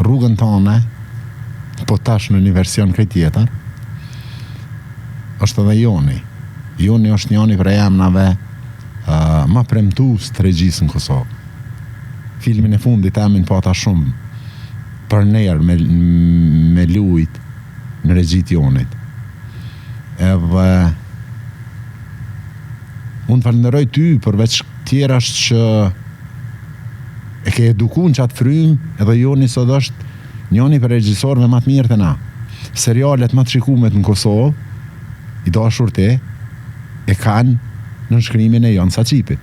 rrugën tonë, po tash në një version krejt tjetër, është edhe Joni. Joni është njëri për emrave ma premtues të regjisë në Kosovë. Filmin e fundit emin po ata shumë për nerë me lujt në regjit Jonit. Edhe unë falenderoj ty përveç tjera është që e ke edukun që atë frym edhe Joni sot është njëni për regjisorëve më të mirë të na. Serialet më të shikumet në Kosovë, i dashur te, e kanë në nënshkrimin e Jon Saqipit.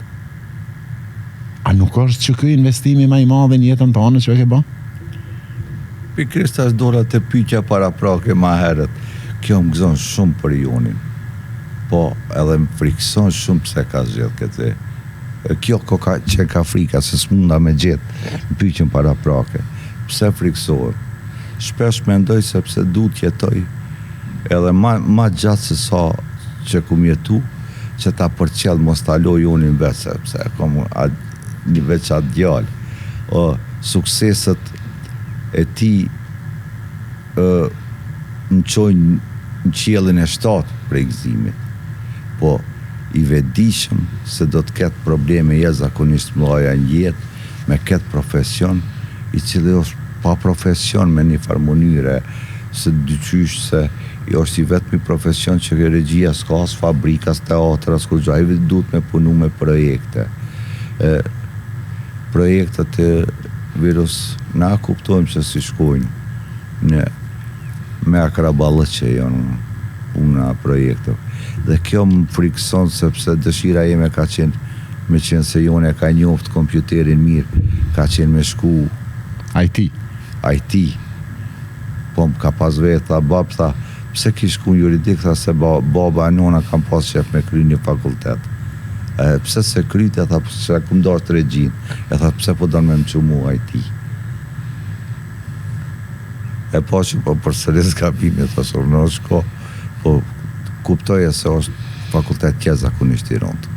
A nuk është që ky investimi më i madh në jetën tonë që e ke bë? Pikërisht as dola të pyetja para prake më herët. Kjo më gëzon shumë për Jonin. Po, edhe më frikson shumë pse ka zgjedh këtë. Kjo që ka frika se s'munda me gjetë në pyetjen para prake. Pse friksohet? Shpesh mendoj sepse duhet jetoj edhe ma gjatë se sa që kum jetu, që ta përqell mos ta loj Jonin vetë, sepse kom një veç atë djallë. Sukseset e ti në qojnë në qiellin e 7 për gëzimit, po i vedishëm se do të ketë probleme jashtëzakonisht mëdha në jetë me këtë profesion, i cili është pa profesion me një farë mënyre, se dyqysh se i është i vetëmi profesion që ke regjia s'ka as fabrika, as teatra, as kur gjaj, duhet me punu me projekte. Projektet e virus na kuptojmë që si shkojnë me akrabalët që janë puna projekte. Dhe kjo më frikson sepse dëshira jeme ka qenë me qenë se Jone ka njoft kompjuterin mirë, ka qenë me shku IT. Po më ka pas vetë, tha bab, tha, pse ki shku në juridik, tha se baba e nona kam pas shef me kry një fakultet. Pse se kryte, tha, pse kum dorë të regjin, tha, pse po donë me më që mu IT. Po që po përsëris gabimi, tha, në shko, po kuptoje se është fakultet jashtëzakonisht i rëndë.